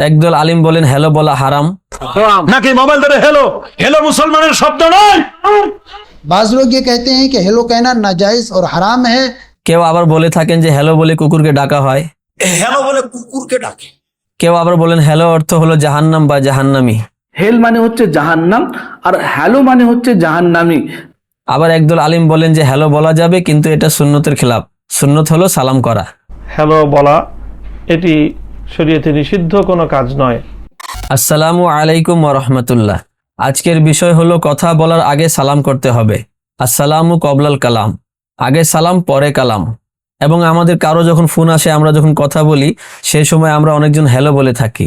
একদল আলিম বলেন হ্যালো বলা হারাম, নাকি মোবাইল ধরে হেলো হেলো মুসলমানের শব্দ নয়। बाज लोग ये कहते हैं कि हेलो कहना नाजायज और हराम है। কেউ আবার বলে থাকেন যে হ্যালো বলে কুকুরকে ডাকা হয়। হেলো বলে কুকুরকে ডাকে। কেউ আবার বলেন হ্যালো অর্থ হলো জাহান্নাম বা জাহান্নামী। হেল মানে হচ্ছে জাহান্নাম আর হ্যালো মানে হচ্ছে জাহান্নামী। আবার একদল আলিম বলেন যে হ্যালো বলা যাবে, কিন্তু এটা সুন্নতের খেলাফ। সুন্নত হলো সালাম করা। হ্যালো বলা এটি শরীয়তে নিষিদ্ধ কোনো কাজ নয়। আসসালামু আলাইকুম ওয়া রাহমাতুল্লাহ। আজকের বিষয় হলো কথা বলার আগে সালাম করতে হবে। আসসালামু কবলাল কালাম, আগে সালাম পরে কালাম। এবং আমাদের কারো যখন ফোন আসে, আমরা যখন কথা বলি, সেই সময় আমরা অনেকজন হ্যালো বলে থাকি।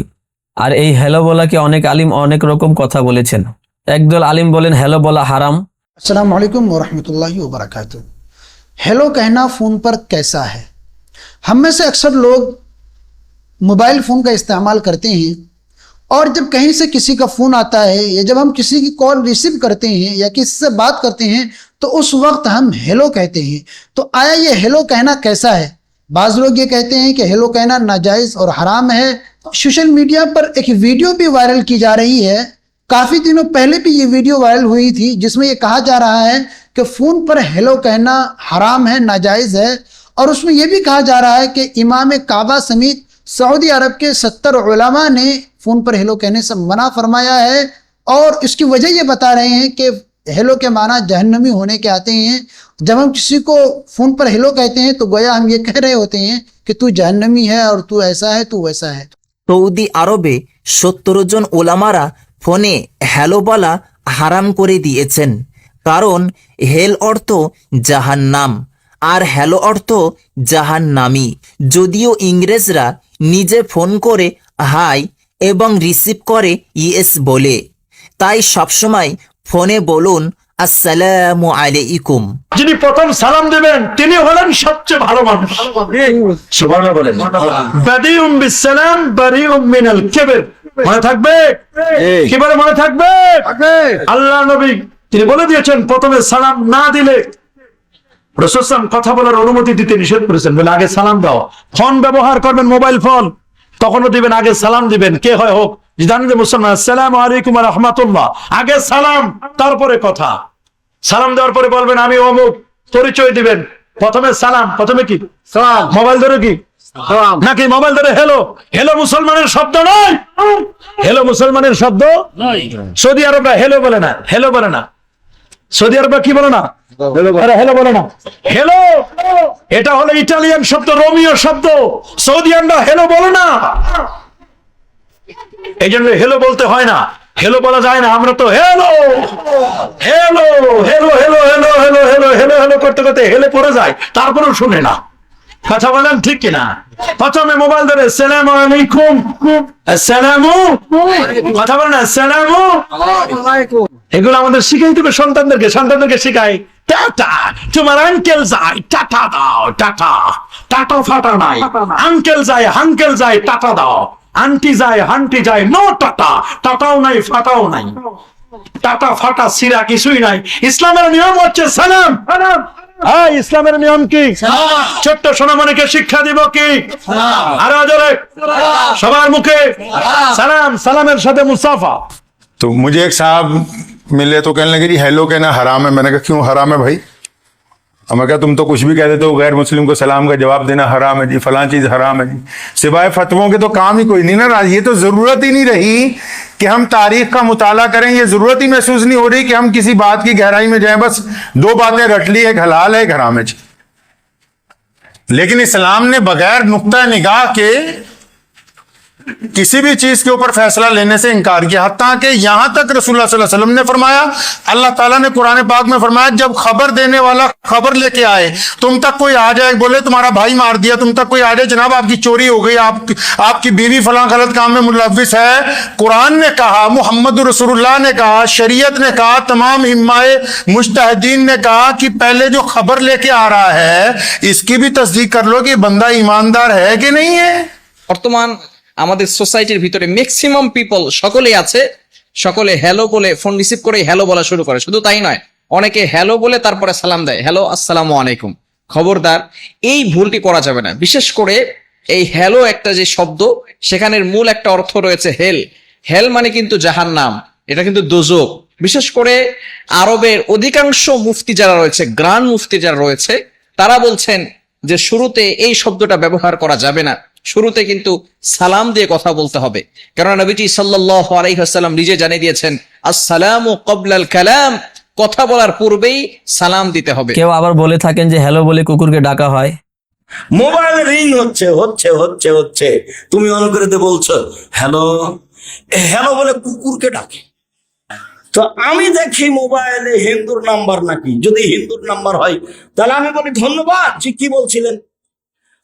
আর এই হ্যালো বলাকে অনেক আলিম অনেক রকম কথা বলেছেন। একদল আলিম বলেন হ্যালো বলা হারাম। अस्सलाम वालेकुम व रहमतुल्लाहि व बरकातुहू। हेलो कहना फ़ोन पर कैसा है? हम में से अक्सर लोग मोबाइल फ़ोन का इस्तेमाल करते हैं और जब कहीं से किसी का फ़ोन आता है या जब हम किसी की कॉल रिसीव करते हैं या किसी से बात करते हैं तो उस वक्त हम हेलो कहते हैं। तो आया ये हेलो कहना कैसा है? बाज़ लोग ये कहते हैं कि हेलो कहना नाजायज़ और हराम है। सोशल मीडिया पर एक वीडियो भी वायरल की जा रही है। काफ़ी दिनों पहले भी ये वीडियो वायरल हुई थी, जिसमें ये कहा जा रहा है कि फ़ोन पर हेलो कहना हराम है, नाजायज़ है। और उसमें यह भी कहा जा रहा है कि इमाम काबा समेत सऊदी अरब के 70 उलमा ने फ़ोन पर हेलो कहने से मना फरमाया है। और इसकी वजह ये बता रहे हैं कि हेलो के माना जहन्नमी होने के आते हैं। जब हम किसी को फ़ोन पर हेलो कहते हैं तो गोया हम ये कह रहे होते हैं कि तू जहन्नमी है और तू ऐसा है, तू वैसा है। সৌদি আরবে 70 জন ওলামারা ফোনে হ্যালো বলা হারাম করে দিয়েছেন, কারণ হেল অর্থ জাহান্নাম আর হ্যালো অর্থ জাহান্নামী। যদিও ইংরেজরা নিজে ফোন করে হাই এবং রিসিভ করে ইয়েস বলে, তাই সবসময় ফোনে বলুন আসসালামু আলাইকুম। যিনি প্রথম সালাম দেবেন তিনি হলেন সবচেয়ে ভালো মানুষ। সুবহানাল্লাহ বলেন। বাদিউম বিসসালাম বারিউম মিনাল কিবর। মনে থাকবে? কি বলে মনে থাকবে? আল্লাহ নবী তিনি বলে দিয়েছেন প্রথমে সালাম না দিলে রাসূল সাল্লাল্লাহু আলাইহি ওয়াসাল্লাম কথা বলার অনুমতি দিতে নিষেধ করেছেন। বলে আগে সালাম দাও। ফোন ব্যবহার করবেন, মোবাইল ফোন, তখনও দিবেন আগে সালাম দিবেন, কে হয় হোক। জানেন যে মুসলমান আসসালামু আলাইকুম ওয়া রাহমাতুল্লাহ, আগে সালাম তারপরে কথা। সালাম দেওয়ার পরে বলবেন আমি অমুক, পরিচয় দিবেন। প্রথমে সালাম, প্রথমে কি সালাম, মোবাইল ধরে কি সালাম, নাকি মোবাইল ধরে হেলো হেলো মুসলমানের শব্দ নয়। হেলো মুসলমানের শব্দ নয়। সৌদি আরবরা হেলো বলে না, হেলো বলে না। সৌদি আরবরা কি বলে না? হেলো বলে না। হেলো এটা হলো ইটালিয়ান শব্দ, রোমিও শব্দ। সৌদিয়ানরা হেলো বলে না, এই জন্য হেলো বলতে হয় না, হেলো বলা যায় না। আমরা তো hello hello hello hello hello hello hello hello hello করতে করতে হেলে পড়ে যায়, তারপরেও শুনে না। কথা বলেন ঠিক কিনা? প্রথমে মোবাইল ধরে আসসালামু আলাইকুম, আসসালামু, কথা বলেন আসসালামু আলাইকুম। এগুলো আমাদের শিখাইতে হবে সন্তানদেরকে। সন্তানদেরকে শিখাই টাটা, তোমার আঙ্কেল যায় টাটা দাও, টাটা টাটা ফাটা নাই। আঙ্কেল যায় হাঙ্কেল যায় টাটা দাও, আন্টি যায় হান্টি যায় নো টাটা, টাটাও নাই ফাটাও নাই, টাটা ফাটা সিরা কিছুই নাই। ইসলামের নিয়ম হচ্ছে সালাম। ইসলামের নিয়ম কি? ছোট্ট সোনামণিকে শিক্ষা দিব কি? আরো জোরে সবার মুখে সালাম। সালামের সাথে মুসাফা। तो मुझे एक साहब मिले तो कहने लगे जी हेलो कहना हराम है। मैंने कहा क्यों हराम है भाई? मैं कहा तुम तो कुछ भी कह देते हो, गैर मुस्लिम को सलाम का जवाब देना हराम है जी, फलां चीज हराम है जी। सिवाय फतवों के तो काम ही कोई नहीं ना। ये तो जरूरत ही नहीं रही कि हम तारीख का मुताला करें, ये जरूरत ही महसूस नहीं हो रही कि हम किसी बात की गहराई में जाएं। बस दो बातें रट ली, एक हलाल है एक हराम है जी। लेकिन इस्लाम ने बगैर नुक्ता निगाह के किसी भी चीज के ऊपर फैसला लेने से इनकार किया। हत्ता कि यहां तक रसूलुल्लाह सल्लल्लाहु अलैहि वसल्लम ने फरमाया, अल्लाह ताला ने कुरान पाक में फरमाया, जब खबर देने वाला खबर लेके आए, तुम तक कोई आ जाए, बोले तुम्हारा भाई मार दिया, तुम तक कोई आ जाए जनाब आपकी चोरी हो गई, आपकी बीवी फलां गलत काम में मुलव्विस है, कुरान ने कहा, मुहम्मद रसूलुल्लाह ने कहा, शरीयत ने कहा, तमाम इम्माए मुज्तहिदीन ने कहा कि पहले जो खबर लेके आ रहा है इसकी भी तस्दीक कर लो कि बंदा ईमानदार है कि नहीं है। বর্তমান আমাদের সোসাইটির ভিতরে ম্যাক্সিমাম পিপল সকলেই আছে, সকলে হ্যালো বলে ফোন রিসিভ করে হ্যালো বলা শুরু করে। শুধু তাই নয়, অনেকে হ্যালো বলে তারপরে সালাম দেয়, হ্যালো আসসালামু আলাইকুম। খবরদার, এই ভুলটি করা যাবে না। বিশেষ করে এই হ্যালো একটা যে শব্দ, সেখানের মূল একটা অর্থ রয়েছে হেল। হেল মানে কিন্তু জাহান্নাম, এটা কিন্তু দোজক। বিশেষ করে আরবের অধিকাংশ মুফতি যারা রয়েছে, গ্রান্ড মুফতি যারা রয়েছে, তারা বলছেন যে শুরুতে এই শব্দটা ব্যবহার করা যাবে না, শুরুতে কিন্তু সালাম দিয়ে কথা বলতে হবে। কারণ নবীজি সাল্লাল্লাহু আলাইহি ওয়াসাল্লাম নিজে জানিয়ে দিয়েছেন, আসসালামু ক্বাবলাল কালাম, কথা বলার পূর্বেই সালাম দিতে হবে। কেউ আবার বলে থাকেন যে হ্যালো বলে কুকুরকে ডাকা হয়। মোবাইল রিং হচ্ছে হচ্ছে হচ্ছে হচ্ছে তুমি অন করে দিয়ে বলছো হ্যালো হ্যালো বলে কুকুরকে ডাকে। তো আমি দেখি মোবাইলে হিন্দুর নাম্বার নাকি, যদি হিন্দুর নাম্বার হয় তাহলে আমি বলি ধন্যবাদ, জি কি বলছিলেন।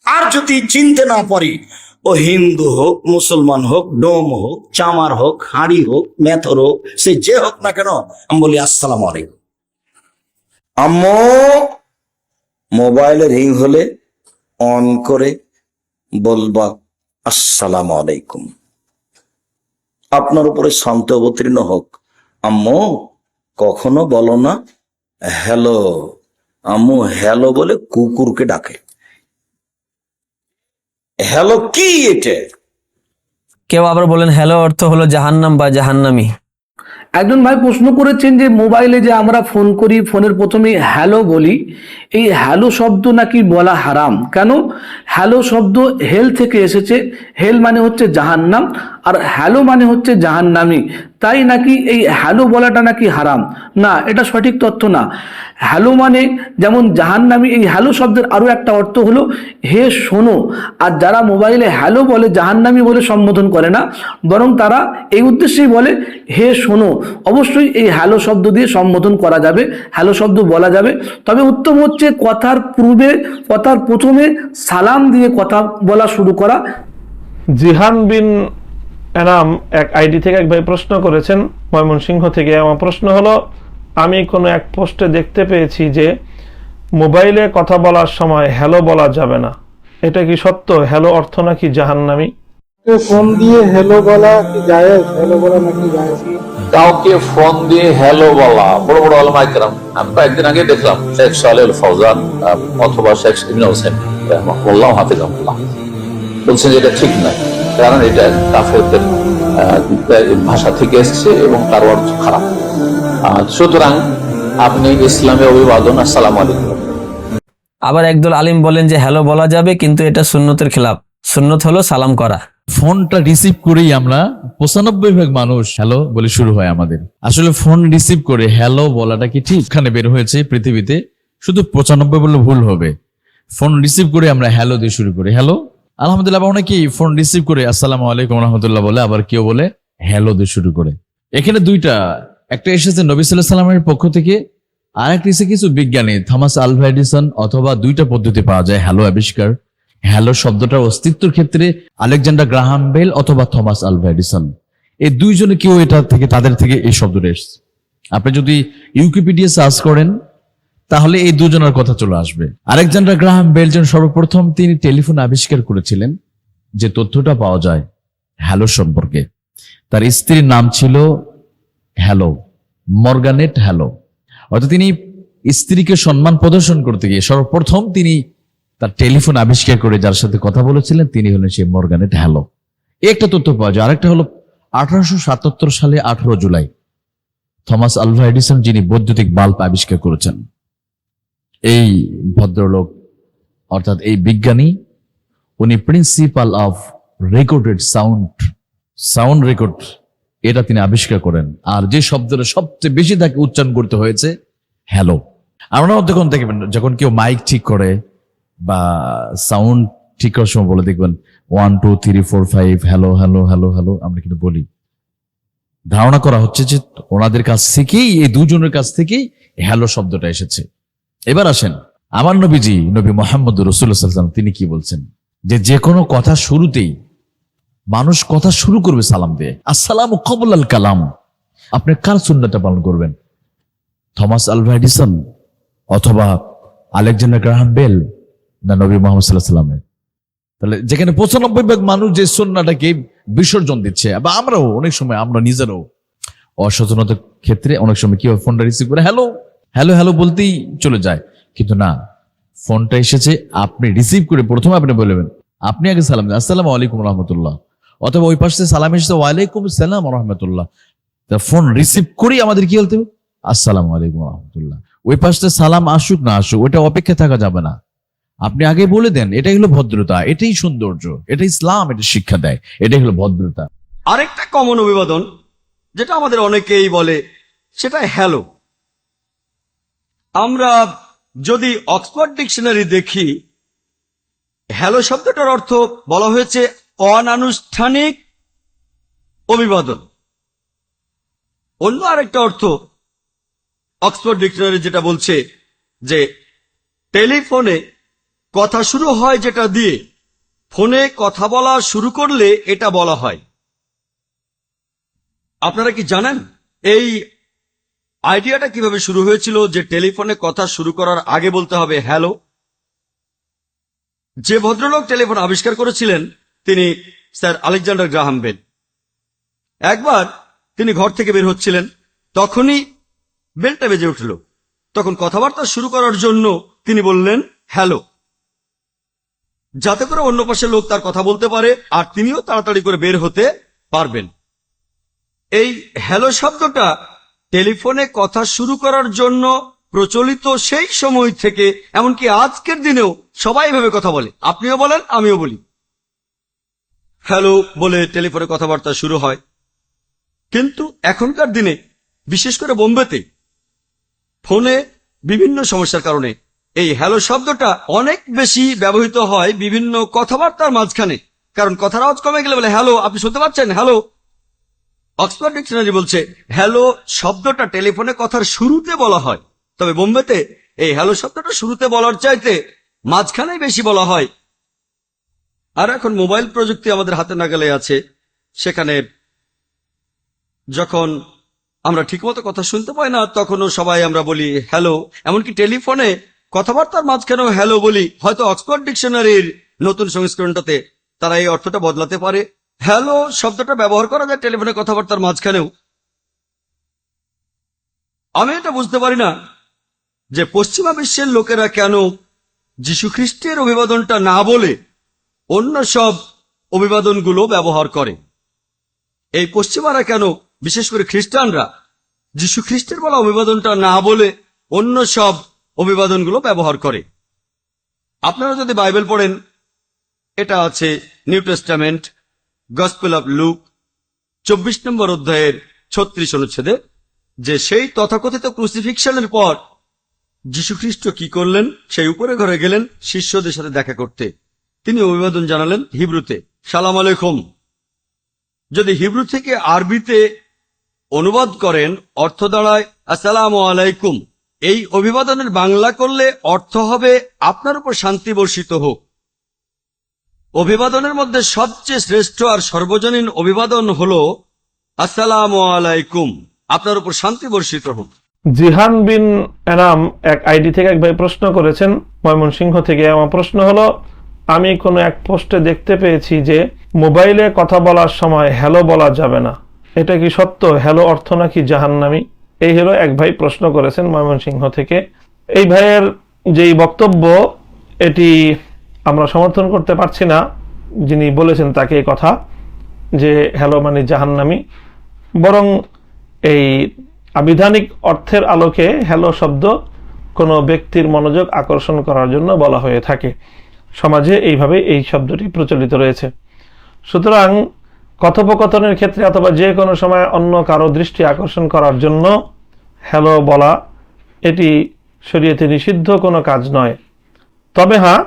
আর যদি চিনতে না পারি, ও হিন্দু হোক, মুসলমান হোক, ডোম হোক, চামার হোক, হাঁড়ি হোক, মেথর হোক, সে যে হোক না কেন, আমি বলি আসসালামু আলাইকুম। আম্মু মোবাইলে রিং হলে অন করে বলবা আসসালামু আলাইকুম। আপনার উপরে শান্ত অবতীর্ণ হোক। আম্মু কখনো বলো না হ্যালো। আম্মু হ্যালো বলে কুকুরকে ডাকে। হ্যালো কি এটা? কেউ আবার বলেন হ্যালো অর্থ হলো জাহান্নাম বা জাহান্নামী। একজন ভাই প্রশ্ন করেছেন যে মোবাইলে যে আমরা ফোন করি, ফোনের প্রথমে হ্যালো বলি, এই হ্যালো শব্দ নাকি বলা হারাম। কেন? হ্যালো শব্দ হেল থেকে এসেছে, হেল মানে হচ্ছে জাহান্নাম, আর হ্যালো মানে হচ্ছে জাহান্নামী, তাই নাকি এই হ্যালো বলাটা নাকি হারাম। না, এটা সঠিক তথ্য না। হ্যালো মানে যেমন জাহান্নামী, এই হ্যালো শব্দের আরো একটা অর্থ হলো হে শোনো। আর যারা মোবাইলে হ্যালো বলে জাহান্নামী বলে সম্বোধন করে না, বরং তারা এই উদ্দেশ্যেই বলে হে শোনো। অবশ্যই এই হ্যালো শব্দ দিয়ে সম্বোধন করা যাবে, হ্যালো শব্দ বলা যাবে, তবে উত্তম হচ্ছে কথার পূর্বে, কথার প্রথমে সালাম দিয়ে কথা বলা শুরু করা। জিহান বিন এনাম এক আইডি থেকে এক ভাই প্রশ্ন করেছেন ময়মনসিংহ থেকে। আমার প্রশ্ন হলো, আমি কোনো এক পোস্টে দেখতে পেয়েছি যে মোবাইলে কথা বলার সময় হ্যালো বলা যাবে না, এটা কি সত্য? হ্যালো অর্থ নাকি জাহান্নামী? ফোন দিয়ে হ্যালো বলা কি জায়েজ? হ্যালো বলা নাকি জায়েজ? কাউকে ফোন দিয়ে হ্যালো বলা, বড় বড় ওলামায়ে কেরাম, আমি কয়েকদিন আগে দেখলাম শেখ সালেহ আল ফৌজান অথবা শেখ ইবনে হোসেন রাহিমাহুল্লাহ হাফিজাহুল্লাহ বলছেন যে এটা ঠিক নয়, কারণ এটা কাফেরদের ভাষা থেকে এসেছে এবং তার অর্থ খারাপ। সুতরাং আপনি ইসলামে অভিবাদন, আসসালামু আলাইকুম। আবার একদল আলিম বলেন যে হ্যালো বলা যাবে, কিন্তু এটা সুন্নতের খেলাফ। সুন্নত হলো সালাম করা। ফোনটা রিসিভ করেই আমরা 95% মানুষ হ্যালো বলে শুরু হয় আমাদের। আসলে ফোন রিসিভ করে হ্যালো বলাটা কি ঠিক? এখানে বের হয়েছে পৃথিবীতে শুধু 95 বলে ভুল হবে। ফোন রিসিভ করে আমরা হ্যালো দিয়ে শুরু করি, হ্যালো আলহামদুলিল্লাহ। আবার অনেকেই ফোন রিসিভ করে আসসালামু আলাইকুম রহমতুল্লাহ বলে, আবার কেউ বলে হ্যালো দিয়ে শুরু করে। এখানে দুইটা, একটা এসেছে নবী সাল্লাল্লাহু আলাইহি ওয়াসাল্লামের পক্ষ থেকে, আর একটা এসে কিছু বিজ্ঞানী থমাস আলভা এডিসন, অথবা দুইটা পদ্ধতি পাওয়া যায় হ্যালো আবিষ্কার। হ্যালো শব্দটার অস্তিত্বের ক্ষেত্রে আলেকজান্ডার গ্রাহাম বেল অথবা থমাস আলভা এডিসন, এই দুইজনে কেউ এটা থেকে, তাদের থেকে এই শব্দটা এসছে। আপনি যদি উইকিপিডিয়া সার্চ করেন তাহলে এই দুজনের কথা চলে আসবে। আলেকজান্ডার গ্রাহাম বেল যেন সর্বপ্রথম তিনি টেলিফোন আবিষ্কার করেছিলেন, যে তথ্যটা পাওয়া যায় হ্যালো সম্পর্কে। তার স্ত্রীর নাম ছিল হ্যালো, মর্গানেট হ্যালো। অর্থাৎ তিনি স্ত্রীকে সম্মান প্রদর্শন করতে গিয়ে সর্বপ্রথম তিনি তার টেলিফোন আবিষ্কার করে যার সাথে কথা বলেছিলেন তিনি হলেন সেই মর্গানেট হ্যালো। একটা তথ্য পাওয়া যায়। আরেকটা হলো 1877 সালে 18 জুলাই থমাস আলভা এডিসন, যিনি বৈদ্যুতিক বাল্ব আবিষ্কার করেছেন, এই ভদ্রলোক অর্থাৎ এই বিজ্ঞানী, উনি principal of recorded sound record, এটা তিনি আবিষ্কার করেন। আর যে শব্দটা সবচেয়ে বেশি তাকে উচ্চারণ করতে হয়েছে হ্যালো। আমরা তখন দেখবেন যখন কেউ মাইক ঠিক করে বা সাউন্ড ঠিক করার সময় বলে দেখবেন 1 2 3 4 5 হ্যালো হ্যালো হ্যালো হ্যালো, আমরা কিন্তু বলি। ধারণা করা হচ্ছে যে ওনাদের কাছ থেকেই, এই দুজনের কাছ থেকেই হ্যালো শব্দটা এসেছে। এবার আসেন আমার নবীজি, নবী মুহাম্মদ রাসূলুল্লাহ সাল্লাল্লাহু আলাইহি ওয়াসাল্লাম, তিনি কি বলছেন? যে কোনো কথা শুরুতেই মানুষ কথা শুরু করবে সালাম দিয়ে, আসসালামু ক্বাবলাল কালাম। আপনি কার সুন্নাতটা পালন করবেন? থমাস আলভা এডিসন অথবা আলেকজান্ডার গ্রাহাম বেল না নবী মুহাম্মদ সাল্লাল্লাহু আলাইহি ওয়াসাল্লামের? তাহলে যেখানে 95% মানুষ যে সুন্নাহটাকে বিসর্জন দিচ্ছে, বা আমরাও অনেক সময় আমরা নিজেরাও অসচেতনতার ক্ষেত্রে অনেক সময় কি ফোনটা রিসিভ করে হ্যালো হ্যালো হ্যালো বলতেই চলে যায়। কিন্তু না, ফোনটা এসেছে, আপনি রিসিভ করে প্রথমে আপনি বলবেন আপনি আগে সালাম দেন, আসসালামু আলাইকুম রহমতুল্লাহ, অথবা ওই পাশে সালাম এসেছে ওয়ালাইকুম আসসালাম রহমতুল্লাহ, তা ফোন রিসিভ করেই আমাদের কি বলতে হবে? আসসালামু আলাইকুম রহমতুল্লাহ। ওই পাশে সালাম আসুক না আসুক ওটা অপেক্ষা থাকা যাবে না, আপনি আগে বলে দেন। এটাই হলো ভদ্রতা, এটাই সৌন্দর্য, এটা ইসলাম, এটা শিক্ষা দেয়, এটাই হলো ভদ্রতা। আরেকটা কমন অভিবাদন যেটা আমাদের অনেকেই বলে সেটা হ্যালো। আমরা যদি অক্সফোর্ড ডিকশনারি দেখি, হ্যালো শব্দটার অর্থ বলা হয়েছে অনানুষ্ঠানিক অভিবাদন। অন্য আরেকটা অর্থ অক্সফোর্ড ডিকশনারি যেটা বলছে যে টেলিফোনে কথা শুরু হয় যেটা দিয়ে, ফোনে কথা বলা শুরু করলে এটা বলা হয়। আপনারা কি জানেন এই আইডিয়াটা কিভাবে শুরু হয়েছিল যে টেলিফোনে কথা শুরু করার আগে বলতে হবে হ্যালো? যে ভদ্রলোক টেলিফোন আবিষ্কার করেছিলেন তিনি স্যার আলেকজান্ডার গ্রাহাম বেল। একবার তিনি ঘর থেকে বের হচ্ছিলেন, তখনই বেলটা বেজে উঠল। তখন কথাবার্তা শুরু করার জন্য তিনি বললেন হ্যালো, যাতে করে অন্য পাশের লোক তার কথা বলতে পারে আর তিনিও তাড়াতাড়ি করে বের হতে পারবেন। এই হ্যালো শব্দটা টেলিফোনে কথা শুরু করার জন্য প্রচলিত সেই সময় থেকে, এমনকি আজকের দিনেও সবাই এভাবে কথা বলে। আপনিও বলেন, আমিও বলি, হ্যালো বলে টেলিফোনে কথাবার্তা শুরু হয়। কিন্তু এখনকার দিনে বিশেষ করে বোম্বেতে ফোনে বিভিন্ন সমস্যার কারণে এই হ্যালো শব্দটা অনেক বেশি ব্যবহৃত হয় বিভিন্ন কথাবার্তার মাঝখানে। কারণ কথার আওয়াজ কমে গেলে বলে হ্যালো, আপনি শুনতে পাচ্ছেন হ্যালো। অক্সফোর্ড ডিকশনারি বলছে হ্যালো শব্দটা টেলিফোনে কথার শুরুতে বলা হয়, তবে বোম্বেতে এই হ্যালো শব্দটা শুরুতে বলার চাইতে মাঝখানেই বেশি বলা হয়। আর এখন মোবাইল প্রযুক্তি আমাদের হাতে নাগালে আছে, সেখানে যখন আমরা ঠিকমতো কথা শুনতে পাই না তখনও সবাই আমরা বলি হ্যালো। এমনকি টেলিফোনে কথাবার্তার মাঝখানেও হ্যালো বলি। হয়তো অক্সফোর্ড ডিকশনারির নতুন সংস্করণটাতে তারা এই অর্থটা বদলাতে পারে। হ্যালো শব্দটা ব্যবহার করা যায় টেলিফোনে কথাবার্তার মাঝখানেও। আমি এটা বুঝতে পারি না যে পশ্চিমা বিশ্বের লোকেরা কেন যীশু খ্রিস্টের অভিবাদনটা না বলে অন্য সব অভিবাদনগুলো ব্যবহার করে। এই পশ্চিমারা কেন, বিশেষ করে খ্রিস্টানরা, যীশু খ্রিস্টের বলা অভিবাদনটা না বলে অন্য সব অভিবাদনগুলো ব্যবহার করে। আপনারা যদি বাইবেল পড়েন, এটা আছে new testament, gospel of look 24 নম্বর অধ্যায়ের 36 অনুচ্ছেদে, যে সেই তথাকথিত ক্রুসিফিকশনের পর যীশু খ্রিস্ট কি করলেন, সেই উপরে ঘরে গেলেন শিষ্যদের সাথে দেখা করতে। তিনি অভিবাদন জানালেন হিব্রুতে, সালাম আলাইকুম। যদি হিব্রু থেকে আরবিতে অনুবাদ করেন অর্থ দাঁড়ায় আসসালামু আলাইকুম। এই অভিবাদনের বাংলা করলে অর্থ হবে আপনার উপর শান্তি বর্ষিত হোক। অভিবাদনের মধ্যে সবচেয়ে শ্রেষ্ঠ আর সর্বজনীন অভিবাদন হলো আসসালামু আলাইকুম, আপনার উপর শান্তি বর্ষিত হোক। জিহান বিন এনাম এক আইডি থেকে এক ভাই প্রশ্ন করেছেন ময়মনসিংহ থেকে। আমার প্রশ্ন হলো, আমি কোনো এক পোস্টে দেখতে পেয়েছি যে মোবাইলে কথা বলার সময় হ্যালো বলা যাবে না, এটা কি সত্য? হ্যালো অর্থ নাকি জাহান্নামী? এই হলো এক ভাই প্রশ্ন করেছেন ময়মনসিংহ থেকে। এই ভাইয়ের যেই বক্তব্য, এটি আমরা সমর্থন করতে পারছি না। যিনি বলেছেন তাকে এই কথা যে হ্যালো মানে জাহান্নামী, বরং এই আবিধানিক অর্থের আলোকে হ্যালো শব্দ কোনো ব্যক্তির মনোযোগ আকর্ষণ করার জন্য বলা হয়ে থাকে। সমাজে এইভাবে এই শব্দটি প্রচলিত রয়েছে। সুতরাং কথোপকথনের ক্ষেত্রে অথবা যে কোনো সময় অন্য কারো দৃষ্টি আকর্ষণ করার জন্য হ্যালো বলা এটি শরীয়তে নিষিদ্ধ কোনো কাজ নয়। তবে হ্যাঁ,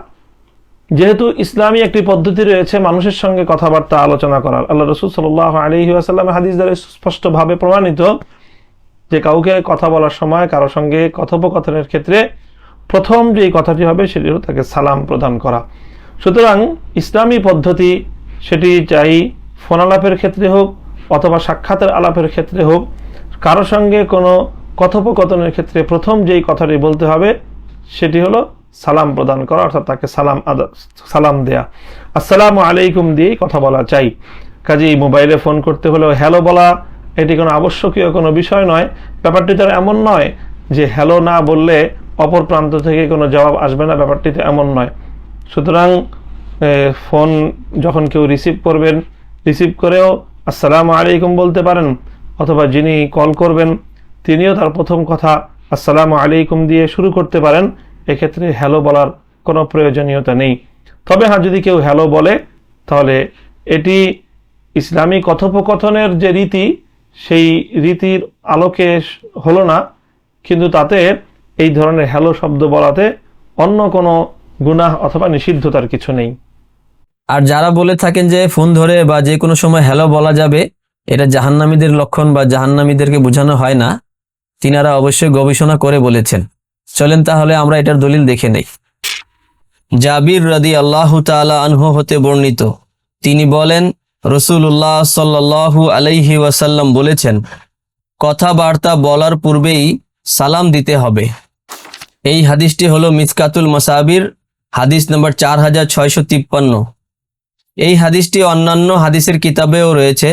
যেহেতু ইসলামী একটি পদ্ধতি রয়েছে মানুষের সঙ্গে কথাবার্তা আলোচনা করার, আল্লাহ রাসূল সাল্লাল্লাহু আলাইহি ওয়াসাল্লাম হাদিস দ্বারা স্পষ্টভাবে প্রমাণিত যে কাউকে কথা বলার সময় কারো সঙ্গে কথোপকথনের ক্ষেত্রে প্রথম যে কথাটি হবে সেটি হলো তাকে সালাম প্রদান করা। সুতরাং ইসলামী পদ্ধতি, সেটি চাই ফোন আলাপের ক্ষেত্রে হোক অথবা সাক্ষাতের আলাপের ক্ষেত্রে হোক, কারো সঙ্গে কোনো কথোপকথনের ক্ষেত্রে প্রথম যেই কথাটি বলতে হবে সেটি হলো সালাম প্রদান করা, অর্থাৎ তাকে সালাম দেয়া, আসসালামু আলাইকুম দিয়ে কথা বলা চাই। কাজেই মোবাইলে ফোন করতে হলেও হ্যালো বলা এটি কোনো আবশ্যকীয় কোনো বিষয় নয়। ব্যাপারটি তো এমন নয় যে হ্যালো না বললে অপর প্রান্ত থেকে কোনো জবাব আসবে না, ব্যাপারটি তো এমন নয়। সুতরাং ফোন যখন কেউ রিসিভ করবেন, রিসিভ করেও আসসালামু আলাইকুম বলতে পারেন, অথবা যিনি কল করবেন তিনিও তার প্রথম কথা আসসালামু আলাইকুম দিয়ে শুরু করতে পারেন। এক্ষেত্রে হ্যালো বলার কোনো প্রয়োজনীয়তা নেই। তবে হ্যাঁ, যদি কেউ হ্যালো বলে তাহলে এটি ইসলামী কথোপকথনের যে রীতি, সেই রীতির আলোকে হলো না, কিন্তু তাতে এই ধরনের হ্যালো শব্দ বলাতে অন্য কোনো গুনাহ অথবা নিষিদ্ধতার কিছু নেই। আর যারা বলে থাকেন যে ফোন ধরে বা যে কোনো সময় হ্যালো বলা যাবে, এটা জাহান্নামীদের লক্ষণ বা জাহান্নামীদেরকে বোঝানো হয় না, তিনারা অবশ্যই গবেষণা করে বলেছেন। চলেন তাহলে আমরা এটার দলিল দেখে নেই। জাবির রাদিয়াল্লাহু তাআলা আনহু হতে বর্ণিত, তিনি বলেন, রাসূলুল্লাহ সাল্লাল্লাহু আলাইহি ওয়াসাল্লাম বলেছেন, কথাবার্তা বলার পূর্বেই সালাম দিতে হবে। এই হাদিসটি হলো মিসকাতুল মাসাবির হাদিস নম্বর 4653। এই হাদিসটি অন্যান্য হাদিসের কিতাবেও রয়েছে,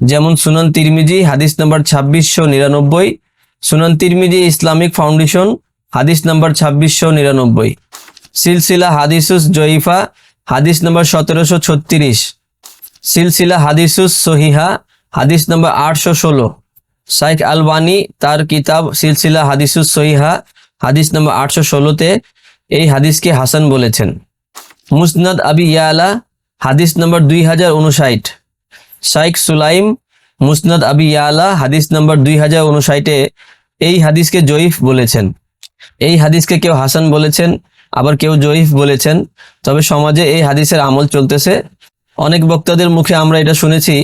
যেমন সুনান তিরমিজি হাদিস নম্বর 2699, সুনান তিরমিজি ইসলামিক ফাউন্ডেশন হাদিস নম্বর 2699, সিলসিলা হাদিসুস জয়ীফা হাদিস নম্বর 1736, সিলসিলা হাদিসুস সহিহা হাদিস নম্বর 816, শাইখ আলবানী তার কিতাব সিলসিলা হাদিসুস সহিহা হাদিস নম্বর 816-তে এই হাদিসকে হাসান বলেছেন। মুসনাদ আবি ইয়ালা হাদিস নম্বর 2059, শাইখ সুলাইম মুসনাদ আবি ইয়ালা হাদিস নম্বর 2059-এ এই হাদিসকে জয়ীফ বলেছেন। এই হাদিসকে কেউ হাসান বলেছেন, আবার কেউ জয়ীফ বলেছেন। তবে সমাজে এই হাদিসের আমল চলতেছে। অনেক বক্তাদের মুখে আমরা এটা শুনেছি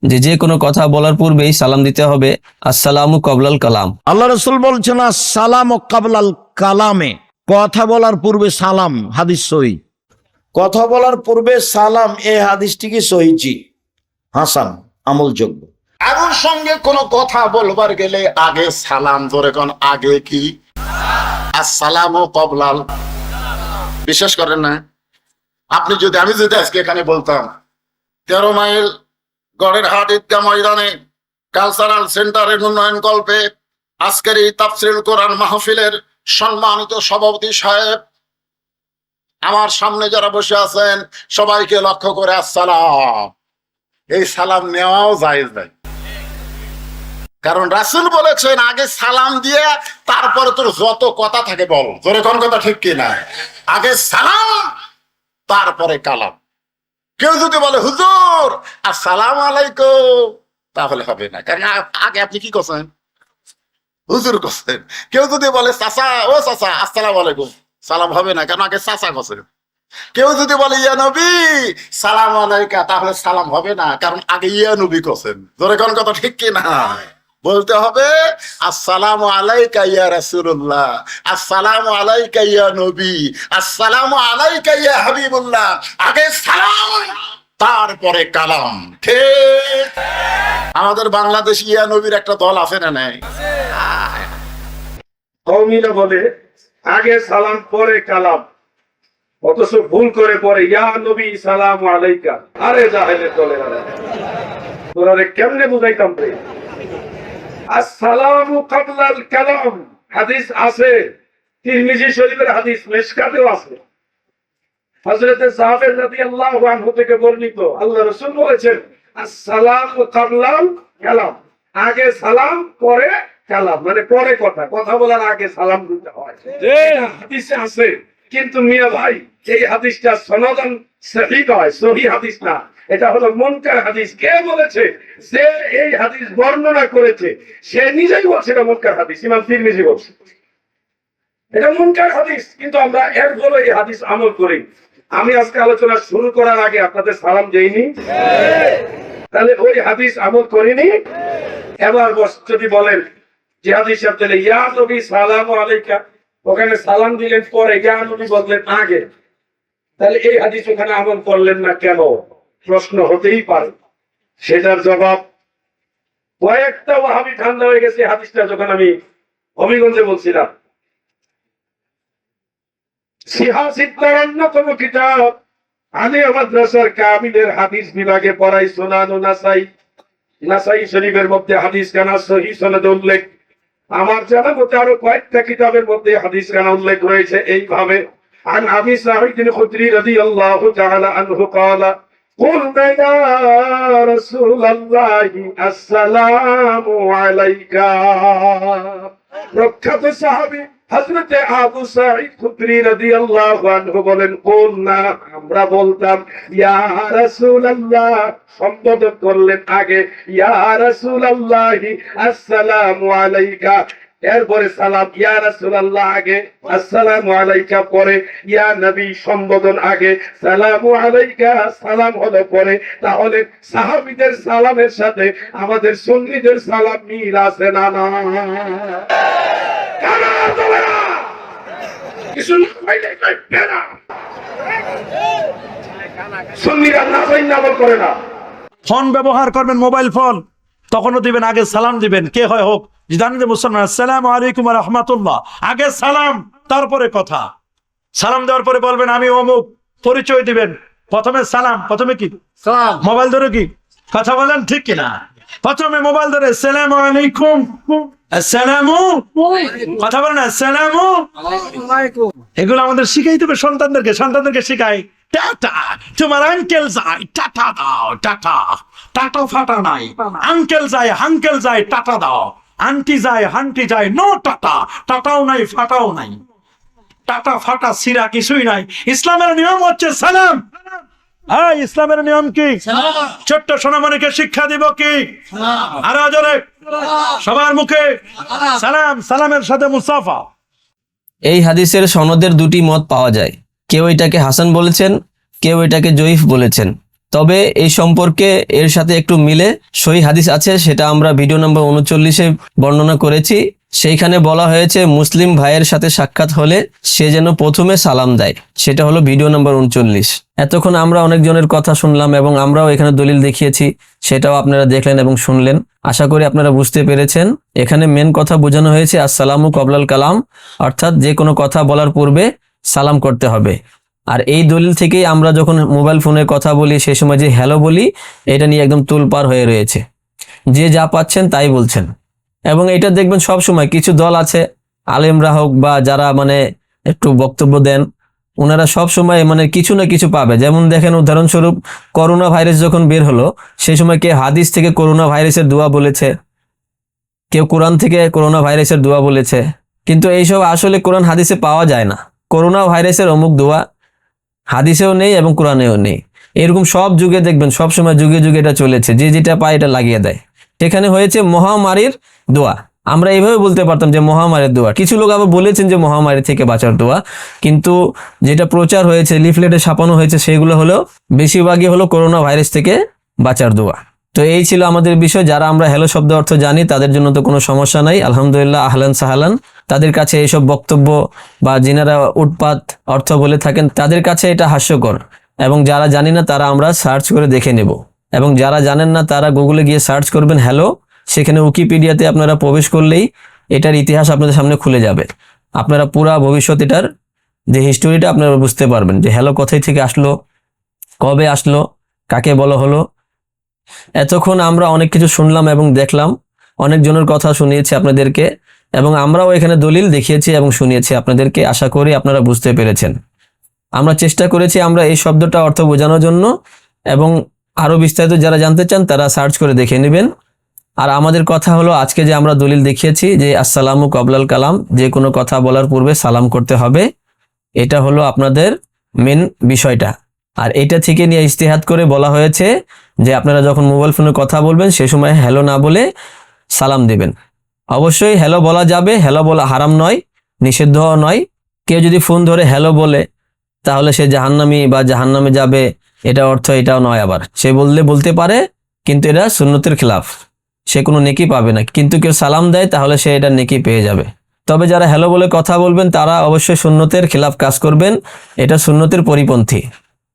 যে যে কোনো কথা বলার পূর্বেই সালাম দিতে হবে, আসসালামু কবলাল কালাম। আল্লাহ রসুল বলছেন সালাম ও কাবলাল কালামে, কথা বলার পূর্বে সালাম, হাদিস সহি। কথা বলার পূর্বে সালাম, এই হাদিসটি কি সহিজি, হাসান, আমলযোগ্য। কারোর সঙ্গে কোনো কথা বলবার গেলে আগে সালাম ধরে, কোন আগে কি আসসালামু কবলাল, বিশ্বাস করেন না? আপনি যদি, আমি যদি আজকে এখানে বলতাম 13 মাইল গড়ের হাট ঈদগাহ ময়দানে কালচারাল সেন্টারের উন্নয়ন কল্পে আজকের এই তাফসীরুল কোরআন মাহফিলের সম্মানিত সভাপতি সাহেব, আমার সামনে যারা বসে আছেন সবাইকে লক্ষ্য করে আসসালাম, এই সালাম নেওয়াও জায়েজ নাই। কারণ রাসূল বলেছেন আগে সালাম দিয়ে তারপরে তোর যত কথা থাকে বল, তোর কোন কথা ঠিক কি না, আগে সালাম তারপরে কালাম। কেউ যদি বলে হুজুর আসসালামু আলাইকুম, তাহলে হবে না, কারণ আগে আপনি কি করছেন, হুজুর করছেন। কেউ যদি বলে চাচা, ও চাচা আসসালামু আলাইকুম, সালাম হবে না, কারণ আগে চাচা করছেন। কেউ যদি বলে ইয়া নবী সালাম আলাইকা, তাহলে সালাম হবে না, কারণ আগে ইয়া নবী করছেন। ধরে কোন কথা ঠিক কি না, বলতে হবে আসসালামু আলাইকা ইয়া রাসূলুল্লাহ, আসসালামু আলাইকা ইয়া নবী, আসসালামু আলাইকা ইয়া হাবিবুল্লাহ, আগে সালাম তারপরে কালাম। ঠিক আমাদের বাংলাদেশ ইয়া নবীর একটা দল আছে না নাই? কওমিরা বলে আগে সালাম পরে কালাম, অথচ ভুল করে পরে ইয়া নবী সালামু আলাইকা। আরে জাহেলের দলে তোরা কেমনে বুঝাইতাম রে? আসসালামু কাবলাল কালাম হাদিস আছে, তিরমিজি শরীফের হাদিস, মিশকাতেও আছে। হযরত সাহাবের রাদিয়াল্লাহু আনহু থেকে বর্ণিত, আল্লাহ রাসূল বলেছেন আসসালামু কাবলাল কালাম, আগে সালাম পরে কালাম, মানে পরে কথা, কথা বলার আগে সালাম দিতে হয়। এটা হাদিসে আছে, কিন্তু মিয়া ভাই এই হাদিসটা সনদন সহিহ নয়, সহিহ হাদিস না, এটা হলো মুনকার হাদিস। কে বলেছে? যে এই হাদিস বর্ণনা করেছে সে নিজেই বলছে এটা মুনকার হাদিস, ইমাম তিরমিজি বলছে এটা মুনকার হাদিস, কিন্তু আমরা এর ফলে এই হাদিস আমল করি। আমি আজকে আলোচনা শুরু করার আগে আপনাদের সালাম দেইনি, তাহলে ওই হাদিস আমল করিনি। এবার যদি বলেন যে হাদিস আপনাদের ইয়া নবী সালামু আলাইকা, ওখানে সালাম দিলেন পরে, ইয়া নবী বললেন আগে, তাহলে এই হাদিস ওখানে আমল করলেন না কেন? প্রশ্ন হতেই পারে। সেটার জবাব, কয়েকটা ওয়াহাবি ঠান্ডা হয়ে গেছে হাদিসটা যখন আমি হবিগঞ্জে বলছিলাম। সিহাসিদ্দার অন্যতম কিতাব আলিয়া মাদ্রাসার কামিলের হাদিস বিভাগে পড়াই সুনান ও নাসাই, নাসাই শরীফের মধ্যে হাদিস খানা সহিহ সনদে উল্লেখ। আমার জানা মতে আরো কয়েকটা কিতাবের মধ্যে হাদিস খানা উল্লেখ রয়েছে এইভাবে। عن أبي سعيد الخدري رضي الله تعالى عنه قال قلنا يا رسول الله السلام عليك প্রখ্যাত সাহাবী হযরতে আবু সাঈদ খুদরি রাদিয়াল্লাহু আনহু বলেন কুলনা আমরা বলতাম ইয়া রাসূলুল্লাহ সম্বোধন করলেন আগে ইয়া রাসূলুল্লাহি আসসালামু আলাইকা এরপরে সালাম ইয়া রাসূলুল্লাহ আগে আসসালামু আলাইকা পরে ইয়া নবী সম্বোধন আগে সালামু আলাইকা সালাম হলো পরে তাহলে সাহাবীদের সালামের সাথে আমাদের সুন্নিদের সালাম মিল আছে না না কিছু সুন্নিরা না করে না ফোন ব্যবহার করবেন, মোবাইল ফোন, তখনও দিবেন আগে সালাম দিবেন, কে হয় হোক। জানেন যে মুসলমান আসসালামু আলাইকুম ওয়া রাহমাতুল্লাহ, আগে সালাম তারপরে কথা। সালাম দেওয়ার পরে বলবেন আমি অমুক, পরিচয় দিবেন। প্রথমে সালাম, প্রথমে কি সালাম, মোবাইল ধরে কি কথা বলেন, ঠিক কিনা? প্রথমে মোবাইল ধরে আসসালামু আলাইকুম, আসসালামু, কথা বলেন আসসালামু আলাইকুম। এগুলো আমাদের শিখাইতে হবে সন্তানদেরকে শিখাই। টাটা, তোমার আঙ্কেল যায় টাটা দাও, টাটা টাটা ফাটা নাই। আঙ্কেল যায় হাঙ্কেল যায় টাটা দাও, আন্টি যায় হান্টি যায় নো টাটা, টাটাও নাই ফাটাও নাই, টাটা ফাটা সিরা কিছুই নাই। ইসলামের নিয়ম হচ্ছে সালাম। হ্যাঁ, ইসলামের নিয়ম কি? ছোট্ট সোনামণিকে শিক্ষা দিব কি? আরো জোরে সবার মুখে সালাম, সালামের সাথে মুসাফা। এই হাদিসের সনদের দুটি মত পাওয়া যায়, কেউ এটাকে হাসান বলেছেন, কেউ এটাকে জয়ীফ বলেছেন। তবে এই সম্পর্কে এর সাথে একটু মিলে সহি হাদিস আছে, সেটা আমরা ভিডিও নম্বর 39-এ বর্ণনা করেছি। সেইখানে বলা হয়েছে মুসলিম ভাইয়ের সাথে সাক্ষাৎ হলে সে যেন প্রথমে সালাম দেয়, সেটা হলো ভিডিও নম্বর 39। এতক্ষণ আমরা অনেকজনের কথা শুনলাম এবং আমরাও এখানে দলিল দেখিয়েছি, সেটাও আপনারা দেখলেন এবং শুনলেন। আশা করি আপনারা বুঝতে পেরেছেন। এখানে মেন কথা বোঝানো হয়েছে আসসালামু কবলাল কালাম, অর্থাৎ যে কোনো কথা বলার পূর্বে সালাম করতে হবে। আর এই দলিল থেকেই আমরা যখন মোবাইল ফোনে কথা বলি সে সময় যে হ্যালো বলি, এটা নিয়ে একদম তুলপার হয়ে রয়েছে, যে যা পাচ্ছেন তাই বলছেন। এবং এটা দেখবেন সব সময় কিছু দল আছে, আলেমরা হোক বা যারা মানে একটু বক্তব্য দেন, ওনারা সব সময় মানে কিছু না কিছু পাবে। যেমন দেখেন উদাহরণস্বরূপ করোনা ভাইরাস যখন বের হলো সেই সময় কে হাদিস থেকে করোনা ভাইরাসের দোয়া বলেছে, কেউ কোরআন থেকে করোনা ভাইরাসের দোয়া বলেছে, কিন্তু এইসব আসলে কোরআন হাদিসে পাওয়া যায় না। করোনা ভাইরাসের অমুক দোয়া হাদিসেও নেই এবং কোরআনেও নেই। এরকম সব যুগে দেখবেন সব সময় যুগে যুগে এটা চলেছে, যে যেটা পায় এটা লাগিয়ে দেয়। সেখানে হয়েছে মহামারীর দোয়া, আমরা এইভাবে বলতে পারতাম যে মহামারীর দোয়া। কিছু লোক আবার বলেছেন যে মহামারী থেকে বাঁচার দোয়া, কিন্তু যেটা প্রচার হয়েছে লিফলেটে ছাপানো হয়েছে সেগুলো হলো বেশিরভাগই হলো করোনা ভাইরাস থেকে বাঁচার দোয়া। তো এই ছিল আমাদের বিষয়। যারা আমরা হ্যালো শব্দ অর্থ জানি তাদের জন্য তো কোনো সমস্যা নাই, আলহামদুলিল্লাহ, আহলান সাহালান। তাদের কাছে এইসব বক্তব্য বা যিনারা উৎপাত অর্থ বলে থাকেন তাদের কাছে এটা হাস্যকর, এবং যারা জানি না তারা আমরা সার্চ করে দেখে নেব। এবং যারা জানেন না তারা গুগলে গিয়ে সার্চ করবেন হ্যালো, সেখানে উইকিপিডিয়াতে আপনারা প্রবেশ করলেই এটার ইতিহাস আপনাদের সামনে খুলে যাবে। আপনারা পুরা ভবিষ্যৎ এটার যে হিস্টোরিটা আপনারা বুঝতে পারবেন যে হ্যালো কোথায় থেকে আসলো, কবে আসলো, কাকে বলা হলো। এতক্ষণ আমরা অনেক কিছু শুনলাম এবং দেখলাম, অনেকজনের কথা শুনিয়েছি আপনাদেরকে, এবং আমরাও এখানে দলিল দেখিয়েছি এবং শুনিয়েছি আপনাদেরকে। আশা করি আপনারা বুঝতে পেরেছেন। আমরা চেষ্টা করেছি আমরা এই শব্দটা অর্থ বোঝানোর জন্য, এবং আরো বিস্তারিত যারা জানতে চান তারা সার্চ করে দেখে নেবেন। আর আমাদের কথা হলো আজকে যে আমরা দলিল দেখিয়েছি যে আসসালামু কবলাল কালাম, যে কোনো কথা বলার পূর্বে সালাম করতে হবে, এটা হলো আপনাদের মেন বিষয়টা। আর এটা থেকে নিয়ে ইজতিহাদ করে বলা হয়েছে যে আপনারা যখন মোবাইল ফোনে কথা বলবেন সে সময় হ্যালো না বলে সালাম দিবেন। অবশ্যই হ্যালো বলা যাবে, হ্যালো বলা হারাম নয়, নিষিদ্ধ নয়। কেউ যদি ফোন ধরে হ্যালো বলে তাহলে সে জাহান্নামী বা জাহান্নামে যাবে, এটা অর্থ এটাও নয়। আবার সে বলতে পারে, কিন্তু এটা সুন্নতের খিলাফ, সে কোনো নেকি পাবে না। কিন্তু কেউ সালাম দেয় তাহলে সে এটা নেকি পেয়ে যাবে। তবে যারা হ্যালো বলে কথা বলবেন তারা অবশ্যই সুন্নতের খিলাফ কাজ করবেন, এটা সুন্নতের পরিপন্থী।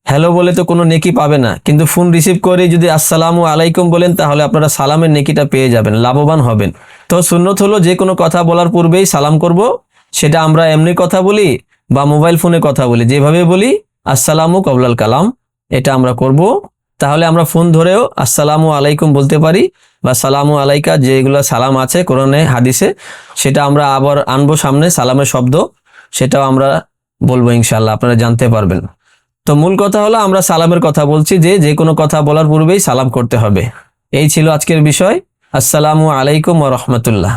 হ্যালো বলে তো কোনো নেকি পাবে না, কিন্তু ফোন রিসিভ করে যদি আসসালামু আলাইকুম বলেন তাহলে আপনারা সালামের নেকিটা পেয়ে যাবেন, লাভবান হবেন। তো সুন্নত হলো যে কোনো কথা বলার পূর্বেই সালাম করব, সেটা আমরা এমনি কথা বলি বা মোবাইল ফোনে কথা বলি, যেভাবে বলি আসসালামু কবলাল কালাম, এটা আমরা করব। তাহলে আমরা ফোন ধরেও আসসালামু আলাইকুম বলতে পারি বা সালামু আলাইকা, যেগুলো সালাম আছে কোরআনে হাদিসে, সেটা আমরা আবার আনবো সামনে সালামের শব্দ, সেটাও আমরা বলবো ইনশাআল্লাহ, আপনারা জানতে পারবেন। তো মূল কথা হলো আমরা সালামের কথা বলছি, যে কোনো কথা বলার পূর্বেই সালাম করতে হবে। এই ছিল আজকের বিষয়। আসসালামু আলাইকুম ওয়া রাহমাতুল্লাহ।